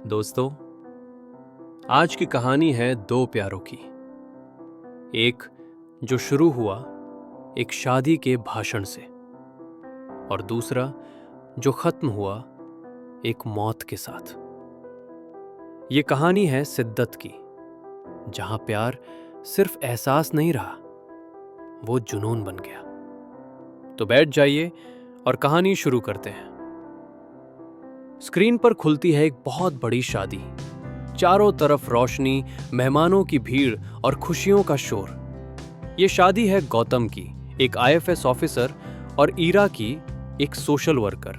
दोस्तों, आज की कहानी है दो प्यारों की। एक जो शुरू हुआ एक शादी के भाषण से और दूसरा जो खत्म हुआ एक मौत के साथ। ये कहानी है सिद्दत की, जहां प्यार सिर्फ एहसास नहीं रहा, वो जुनून बन गया। तो बैठ जाइए और कहानी शुरू करते हैं। स्क्रीन पर खुलती है एक बहुत बड़ी शादी। चारों तरफ रोशनी, मेहमानों की भीड़ और खुशियों का शोर। ये शादी है गौतम की, एक आईएफएस ऑफिसर, और ईरा की, एक सोशल वर्कर।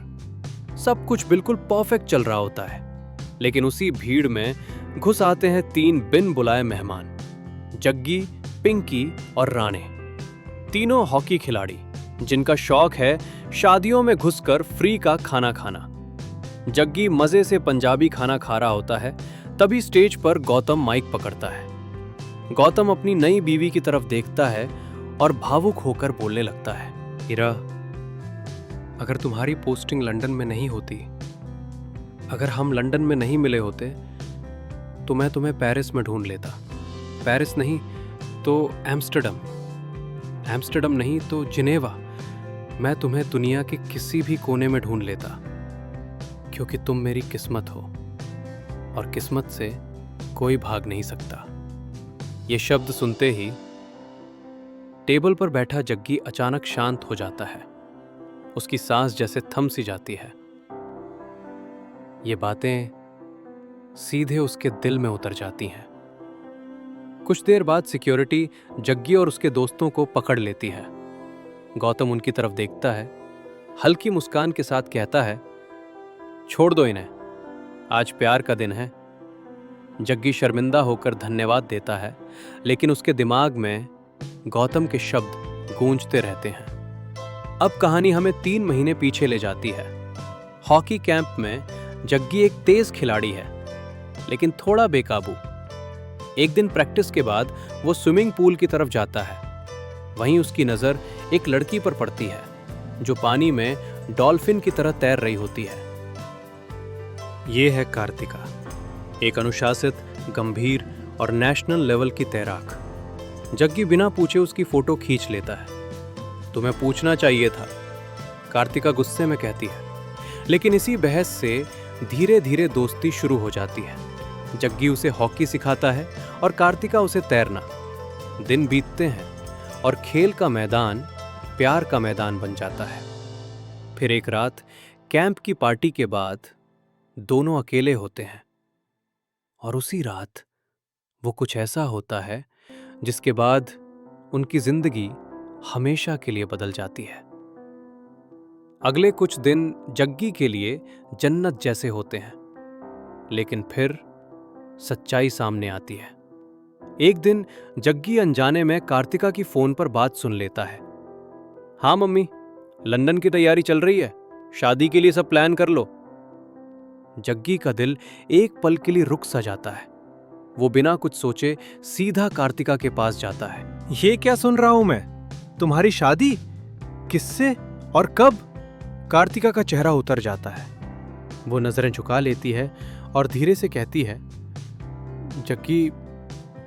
सब कुछ बिल्कुल परफेक्ट चल रहा होता है, लेकिन उसी भीड़ में घुस आते हैं तीन बिन बुलाए मेहमान, जग्गी, पिंकी और राणे। तीनों हॉकी खिलाड़ी जिनका शौक है शादियों में घुसकर फ्री का खाना खाना। जग्गी मजे से पंजाबी खाना खा रहा होता है, तभी स्टेज पर गौतम माइक पकड़ता है। गौतम अपनी नई बीवी की तरफ देखता है और भावुक होकर बोलने लगता है, ईरा, अगर तुम्हारी पोस्टिंग लंदन में नहीं होती, अगर हम लंदन में नहीं मिले होते, तो मैं तुम्हें पेरिस में ढूंढ लेता। पेरिस नहीं तो एम्स्टर्डम, एम्स्टर्डम नहीं तो जिनेवा। मैं तुम्हें दुनिया के किसी भी कोने में ढूंढ लेता, क्योंकि तुम मेरी किस्मत हो और किस्मत से कोई भाग नहीं सकता। ये शब्द सुनते ही टेबल पर बैठा जग्गी अचानक शांत हो जाता है। उसकी सांस जैसे थम सी जाती है। ये बातें सीधे उसके दिल में उतर जाती हैं। कुछ देर बाद सिक्योरिटी जग्गी और उसके दोस्तों को पकड़ लेती है। गौतम उनकी तरफ देखता है, हल्की मुस्कान के साथ कहता है, छोड़ दो इन्हें, आज प्यार का दिन है। जग्गी शर्मिंदा होकर धन्यवाद देता है, लेकिन उसके दिमाग में गौतम के शब्द गूंजते रहते हैं। अब कहानी हमें 3 महीने पीछे ले जाती है। हॉकी कैंप में जग्गी एक तेज खिलाड़ी है, लेकिन थोड़ा बेकाबू। एक दिन प्रैक्टिस के बाद वो स्विमिंग पूल की तरफ जाता है। वहीं उसकी नजर एक लड़की पर पड़ती है, जो पानी में डॉल्फिन की तरह तैर रही होती है। ये है कार्तिका, एक अनुशासित, गंभीर और नेशनल लेवल की तैराक। जग्गी बिना पूछे उसकी फोटो खींच लेता है। तुम्हें पूछना चाहिए था, कार्तिका गुस्से में कहती है। लेकिन इसी बहस से धीरे धीरे दोस्ती शुरू हो जाती है। जग्गी उसे हॉकी सिखाता है और कार्तिका उसे तैरना। दिन बीतते हैं और खेल का मैदान प्यार का मैदान बन जाता है। फिर एक रात कैंप की पार्टी के बाद दोनों अकेले होते हैं, और उसी रात वो कुछ ऐसा होता है जिसके बाद उनकी जिंदगी हमेशा के लिए बदल जाती है। अगले कुछ दिन जग्गी के लिए जन्नत जैसे होते हैं, लेकिन फिर सच्चाई सामने आती है। एक दिन जग्गी अनजाने में कार्तिका की फोन पर बात सुन लेता है। हाँ मम्मी, लंदन की तैयारी चल रही है, शादी के लिए सब प्लान कर लो। जग्गी का दिल एक पल के लिए रुक सा जाता है। वो बिना कुछ सोचे सीधा कार्तिका के पास जाता है। ये क्या सुन रहा हूं मैं? तुम्हारी शादी? किससे और कब? कार्तिका का चेहरा उतर जाता है। वो नजरें झुका लेती है और धीरे से कहती है, जग्गी,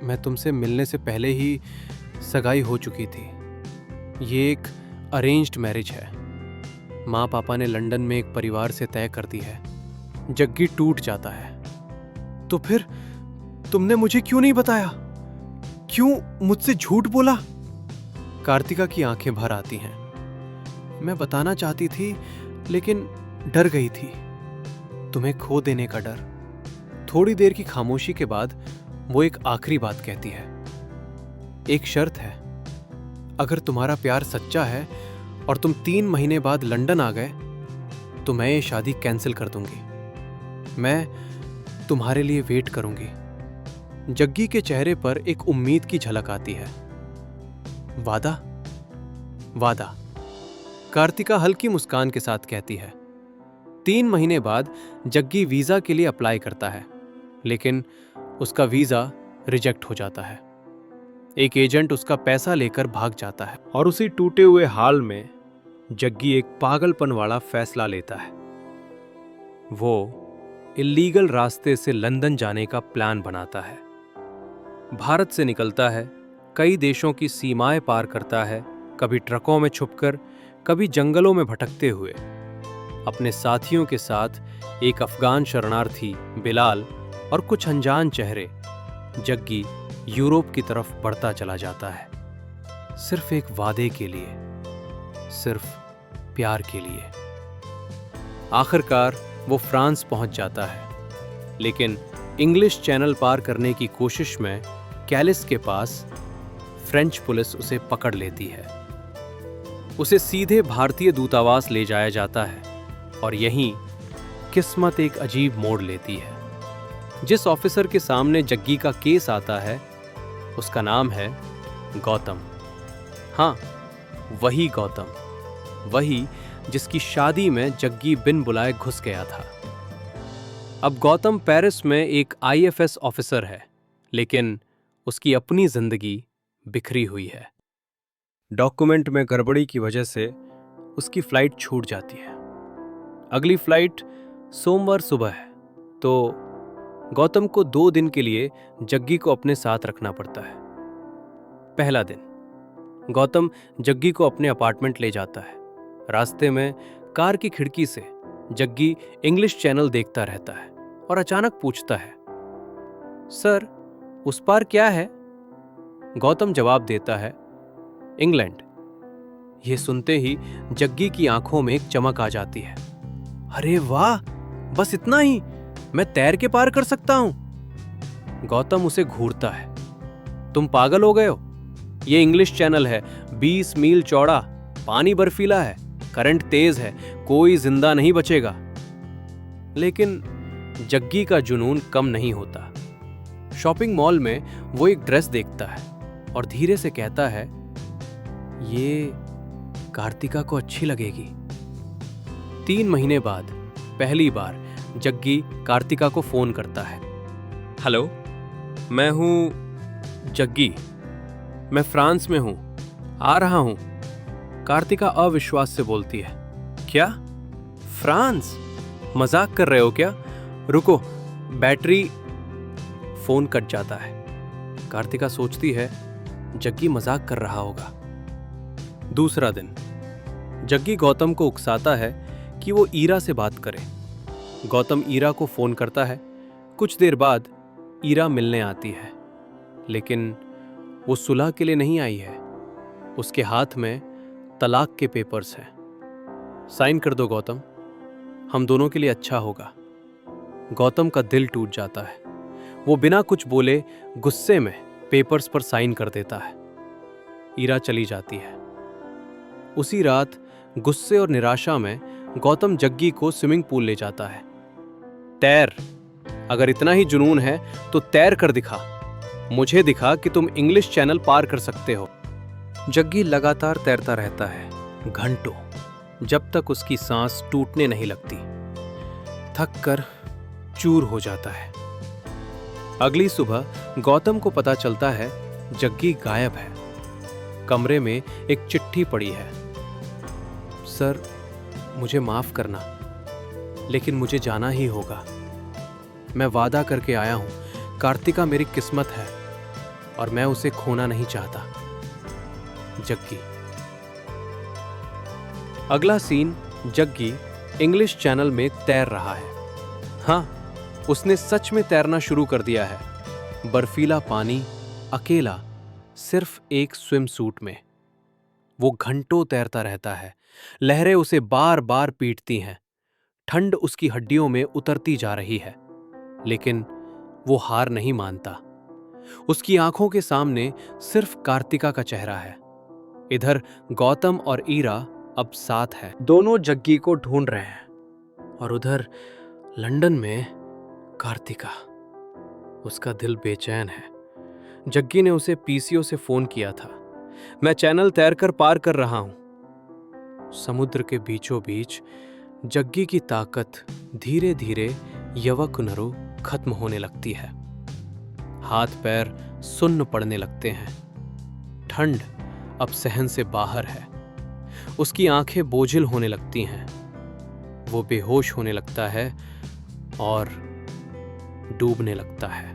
मैं तुमसे मिलने से पहले ही सगाई हो चुकी थी। ये एक अरेंज्ड मैरिज है। माँ पापा ने लंदन में एक परिवार से तय कर दी है। जग्गी टूट जाता है। तो फिर तुमने मुझे क्यों नहीं बताया? क्यों मुझसे झूठ बोला? कार्तिका की आंखें भर आती हैं। मैं बताना चाहती थी, लेकिन डर गई थी, तुम्हें खो देने का डर। थोड़ी देर की खामोशी के बाद वो एक आखिरी बात कहती है, एक शर्त है, अगर तुम्हारा प्यार सच्चा है और तुम 3 महीने बाद लंदन आ गए, तो मैं ये शादी कैंसिल कर दूंगी। मैं तुम्हारे लिए वेट करूंगी। जग्गी के चेहरे पर एक उम्मीद की झलक आती है। वादा? वादा, कार्तिका हल्की मुस्कान के साथ कहती है। 3 महीने बाद जग्गी वीजा के लिए अप्लाई करता है, लेकिन उसका वीजा रिजेक्ट हो जाता है। एक एजेंट उसका पैसा लेकर भाग जाता है, और उसी टूटे हुए हाल में जग्गी एक पागलपन वाला फैसला लेता है। वो इल्लीगल रास्ते से लंदन जाने का प्लान बनाता है। भारत से निकलता है, कई देशों की सीमाएं पार करता है, कभी ट्रकों में छुपकर, कभी जंगलों में भटकते हुए। अपने साथियों के साथ एक अफगान शरणार्थी बिलाल और कुछ अनजान चेहरे, जग्गी यूरोप की तरफ बढ़ता चला जाता है, सिर्फ एक वादे के लिए, सिर्फ प्यार के लिए। आखिरकार वो फ्रांस पहुंच जाता है, लेकिन इंग्लिश चैनल पार करने की कोशिश में कैलिस के पास फ्रेंच पुलिस उसे पकड़ लेती है। उसे सीधे भारतीय दूतावास ले जाया जाता है और यहीं किस्मत एक अजीब मोड़ लेती है। जिस ऑफिसर के सामने जग्गी का केस आता है उसका नाम है गौतम। हाँ, वही गौतम, वही जिसकी शादी में जग्गी बिन बुलाए घुस गया था। अब गौतम पेरिस में एक आईएफएस ऑफिसर है, लेकिन उसकी अपनी जिंदगी बिखरी हुई है। डॉक्यूमेंट में गड़बड़ी की वजह से उसकी फ्लाइट छूट जाती है। अगली फ्लाइट सोमवार सुबह है, तो गौतम को 2 दिन के लिए जग्गी को अपने साथ रखना पड़ता है। पहला दिन, गौतम जग्गी को अपने अपार्टमेंट ले जाता है। रास्ते में कार की खिड़की से जग्गी इंग्लिश चैनल देखता रहता है और अचानक पूछता है, सर, उस पार क्या है? गौतम जवाब देता है, इंग्लैंड। यह सुनते ही जग्गी की आंखों में एक चमक आ जाती है। अरे वाह, बस इतना ही? मैं तैर के पार कर सकता हूं। गौतम उसे घूरता है, तुम पागल हो गए हो? यह इंग्लिश चैनल है, 20 मील चौड़ा, पानी बर्फीला है, करंट तेज है, कोई जिंदा नहीं बचेगा। लेकिन जग्गी का जुनून कम नहीं होता। शॉपिंग मॉल में वो एक ड्रेस देखता है और धीरे से कहता है, ये कार्तिका को अच्छी लगेगी। 3 महीने बाद पहली बार जग्गी कार्तिका को फोन करता है। हेलो, मैं हूं जग्गी, मैं फ्रांस में हूं, आ रहा हूं। कार्तिका अविश्वास से बोलती है, क्या? फ्रांस? मजाक कर रहे हो क्या? रुको, बैटरी। फोन कट जाता है। कार्तिका सोचती है जग्गी मजाक कर रहा होगा। दूसरा दिन, जग्गी गौतम को उकसाता है कि वो ईरा से बात करे। गौतम ईरा को फोन करता है। कुछ देर बाद ईरा मिलने आती है, लेकिन वो सुलह के लिए नहीं आई है। उसके हाथ में तलाक के पेपर्स हैं। साइन कर दो गौतम, हम दोनों के लिए अच्छा होगा। गौतम का दिल टूट जाता है। वो बिना कुछ बोले गुस्से में पेपर्स पर साइन कर देता है। ईरा चली जाती है। उसी रात गुस्से और निराशा में गौतम जग्गी को स्विमिंग पूल ले जाता है। तैर, अगर इतना ही जुनून है तो तैर कर दिखा। मुझे दिखा कि तुम इंग्लिश चैनल पार कर सकते हो। जग्गी लगातार तैरता रहता है, घंटों, जब तक उसकी सांस टूटने नहीं लगती। थक कर चूर हो जाता है। अगली सुबह गौतम को पता चलता है जग्गी गायब है। कमरे में एक चिट्ठी पड़ी है। सर, मुझे माफ करना, लेकिन मुझे जाना ही होगा। मैं वादा करके आया हूं, कार्तिका मेरी किस्मत है और मैं उसे खोना नहीं चाहता। जग्गी। अगला सीन, जग्गी इंग्लिश चैनल में तैर रहा है। हाँ, उसने सच में तैरना शुरू कर दिया है। बर्फीला पानी, अकेला, सिर्फ एक स्विम सूट में। वो घंटों तैरता रहता है। लहरें उसे बार बार पीटती हैं। ठंड उसकी हड्डियों में उतरती जा रही है, लेकिन वो हार नहीं मानता। उसकी आंखों के सामने सिर्फ कार्तिका का चेहरा है। इधर गौतम और ईरा अब साथ है। दोनों जग्गी को ढूंढ रहे हैं। और उधर लंदन में कार्तिका। उसका दिल बेचैन है। जग्गी ने उसे पीसीओ से फोन किया था। मैं चैनल तैरकर पार कर रहा हूं। समुद्र के बीचों बीच जग्गी की ताकत धीरे धीरे यवकुनरु खत्म होने लगती है। हाथ पैर सुन्न पड़ने लगते हैं। ठंड अब सहन से बाहर है। उसकी आंखें बोझिल होने लगती हैं। वो बेहोश होने लगता है और डूबने लगता है।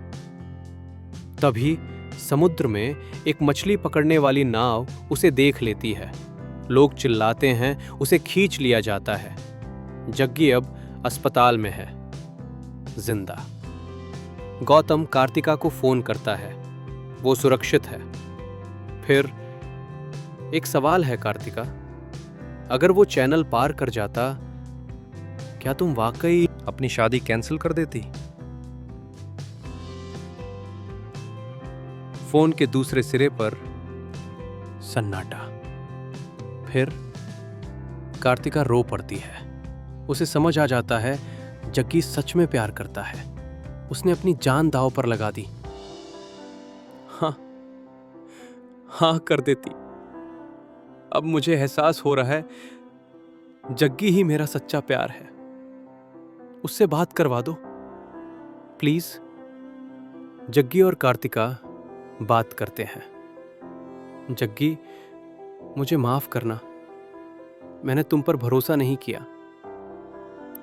तभी समुद्र में एक मछली पकड़ने वाली नाव उसे देख लेती है। लोग चिल्लाते हैं, उसे खींच लिया जाता है। जग्गी अब अस्पताल में है, जिंदा। गौतम कार्तिका को फोन करता है, वो सुरक्षित है। फिर एक सवाल है कार्तिका, अगर वो चैनल पार कर जाता, क्या तुम वाकई अपनी शादी कैंसिल कर देती? फोन के दूसरे सिरे पर सन्नाटा। फिर कार्तिका रो पड़ती है। उसे समझ आ जाता है जग्गी सच में प्यार करता है। उसने अपनी जान दांव पर लगा दी। हाँ कर देती। अब मुझे एहसास हो रहा है जग्गी ही मेरा सच्चा प्यार है। उससे बात करवा दो प्लीज। जग्गी और कार्तिका बात करते हैं। जग्गी, मुझे माफ करना, मैंने तुम पर भरोसा नहीं किया।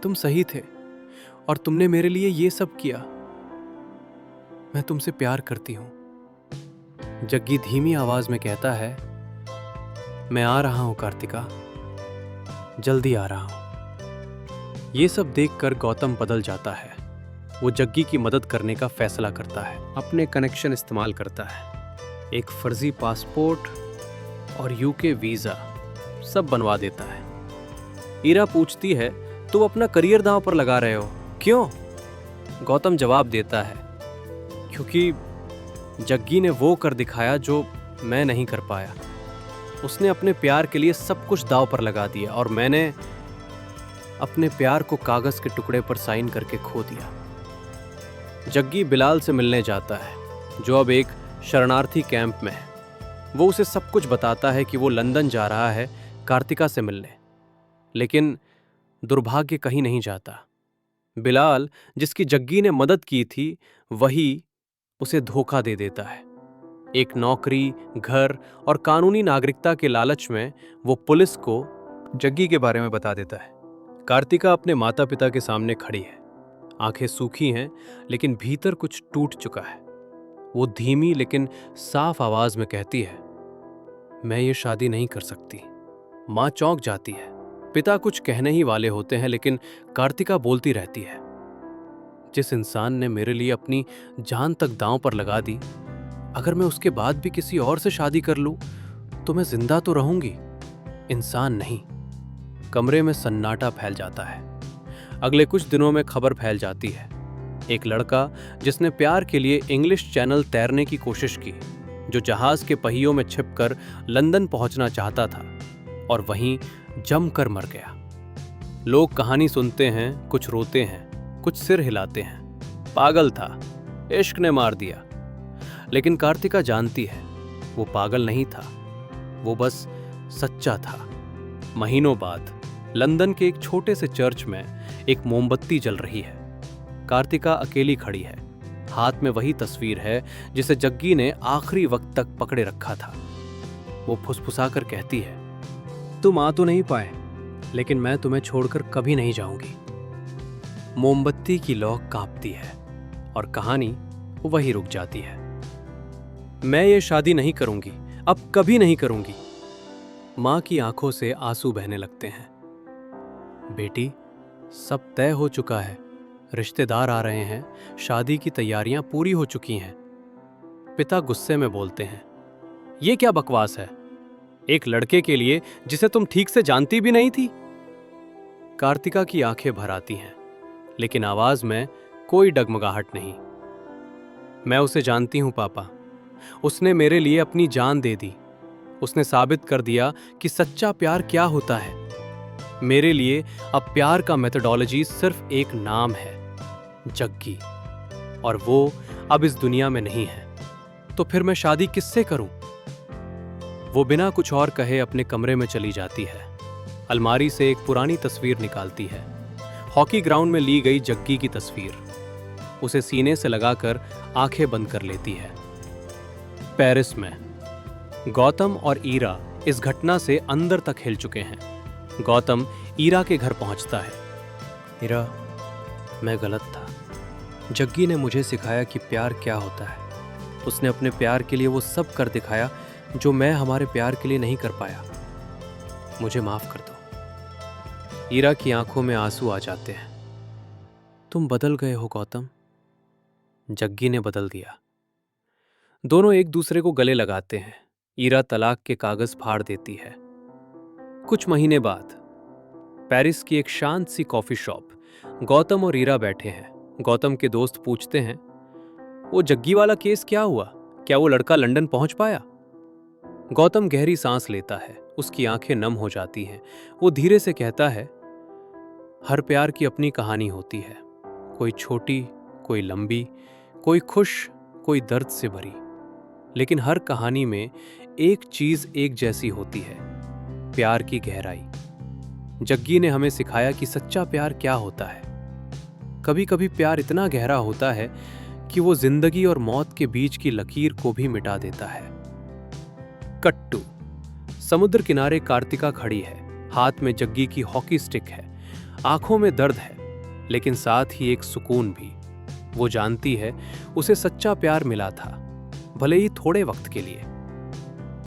तुम सही थे और तुमने मेरे लिए ये सब किया। मैं तुमसे प्यार करती हूं। जग्गी धीमी आवाज में कहता है, मैं आ रहा हूं कार्तिका, जल्दी आ रहा हूं। ये सब देखकर गौतम बदल जाता है। वो जग्गी की मदद करने का फैसला करता है। अपने कनेक्शन इस्तेमाल करता है। एक फर्जी पासपोर्ट और यूके वीजा सब बनवा देता है। ईरा पूछती है, तुम अपना करियर दांव पर लगा रहे हो, क्यों? गौतम जवाब देता है, क्योंकि जग्गी ने वो कर दिखाया जो मैं नहीं कर पाया। उसने अपने प्यार के लिए सब कुछ दांव पर लगा दिया और मैंने अपने प्यार को कागज के टुकड़े पर साइन करके खो दिया। जग्गी बिलाल से मिलने जाता है, जो अब एक शरणार्थी कैंप में है। वो उसे सब कुछ बताता है कि वो लंदन जा रहा है कार्तिका से मिलने, लेकिन दुर्भाग्य कहीं नहीं जाता। बिलाल, जिसकी जग्गी ने मदद की थी, वही उसे धोखा दे देता है। एक नौकरी, घर और कानूनी नागरिकता के लालच में वो पुलिस को जग्गी के बारे में बता देता है। कार्तिका अपने माता पिता के सामने खड़ी है। आंखें सूखी हैं, लेकिन भीतर कुछ टूट चुका है। वो धीमी लेकिन साफ आवाज में कहती है, मैं ये शादी नहीं कर सकती। मां चौंक जाती है। पिता कुछ कहने ही वाले होते हैं, लेकिन कार्तिका बोलती रहती है, जिस इंसान ने मेरे लिए अपनी जान तक दांव पर लगा दी, अगर मैं उसके बाद भी किसी और से शादी कर लूं तो मैं जिंदा तो रहूंगी, इंसान नहीं। कमरे में सन्नाटा फैल जाता है। अगले कुछ दिनों में खबर फैल जाती है। एक लड़का जिसने प्यार के लिए इंग्लिश चैनल तैरने की कोशिश की, जो जहाज के पहियों में छिपकर लंदन पहुंचना चाहता था और वहीं जमकर मर गया। लोग कहानी सुनते हैं, कुछ रोते हैं, कुछ सिर हिलाते हैं। पागल था, इश्क ने मार दिया। लेकिन कार्तिका जानती है वो पागल नहीं था, वो बस सच्चा था। महीनों बाद लंदन के एक छोटे से चर्च में एक मोमबत्ती जल रही है। कार्तिका अकेली खड़ी है। हाथ में वही तस्वीर है जिसे जग्गी ने आखिरी वक्त तक पकड़े रखा था। वो फुसफुसाकर कहती है, तुम आ तो नहीं पाए, लेकिन मैं तुम्हें छोड़कर कभी नहीं जाऊंगी। मोमबत्ती की लौ कांपती है और कहानी वही रुक जाती है। मैं ये शादी नहीं करूंगी, अब कभी नहीं करूंगी। मां की आंखों से आंसू बहने लगते हैं। बेटी, सब तय हो चुका है, रिश्तेदार आ रहे हैं, शादी की तैयारियां पूरी हो चुकी हैं। पिता गुस्से में बोलते हैं, ये क्या बकवास है, एक लड़के के लिए जिसे तुम ठीक से जानती भी नहीं थी। कार्तिका की आंखें भर आती हैं, लेकिन आवाज में कोई डगमगाहट नहीं। मैं उसे जानती हूं पापा, उसने मेरे लिए अपनी जान दे दी। उसने साबित कर दिया कि सच्चा प्यार क्या होता है। मेरे लिए अब प्यार का मेथोडोलॉजी सिर्फ एक नाम है, जग्गी, और वो अब इस दुनिया में नहीं है। तो फिर मैं शादी किससे करूं? वो बिना कुछ और कहे अपने कमरे में चली जाती है। अलमारी से एक पुरानी तस्वीर निकालती है, हॉकी ग्राउंड में ली गई जग्गी की तस्वीर। उसे सीने से लगाकर आंखें बंद कर लेती है। पेरिस में गौतम और ईरा इस घटना से अंदर तक हिल चुके हैं। गौतम ईरा के घर पहुंचता है। ईरा, मैं गलत था, जग्गी ने मुझे सिखाया कि प्यार क्या होता है। उसने अपने प्यार के लिए वो सब कर दिखाया जो मैं हमारे प्यार के लिए नहीं कर पाया। मुझे माफ कर दो। ईरा की आंखों में आंसू आ जाते हैं। तुम बदल गए हो गौतम। जग्गी ने बदल दिया। दोनों एक दूसरे को गले लगाते हैं। ईरा तलाक के कागज फाड़ देती है। कुछ महीने बाद पेरिस की एक शांत सी कॉफी शॉप। गौतम और ईरा बैठे हैं। गौतम के दोस्त पूछते हैं, वो जग्गी वाला केस क्या हुआ? क्या वो लड़का लंदन पहुंच पाया? गौतम गहरी सांस लेता है। उसकी आंखें नम हो जाती हैं। वो धीरे से कहता है, हर प्यार की अपनी कहानी होती है। कोई छोटी, कोई लंबी, कोई खुश, कोई दर्द से भरी। लेकिन हर कहानी में एक चीज एक जैसी होती है, प्यार की गहराई। जग्गी ने हमें सिखाया कि सच्चा प्यार क्या होता है। कभी कभी प्यार इतना गहरा होता है कि वो जिंदगी और मौत के बीच की लकीर को भी मिटा देता है। कट्टू। समुद्र किनारे कार्तिका खड़ी है। हाथ में जग्गी की हॉकी स्टिक है। आंखों में दर्द है, लेकिन साथ ही एक सुकून भी। वो जानती है उसे सच्चा प्यार मिला था, भले ही थोड़े वक्त के लिए।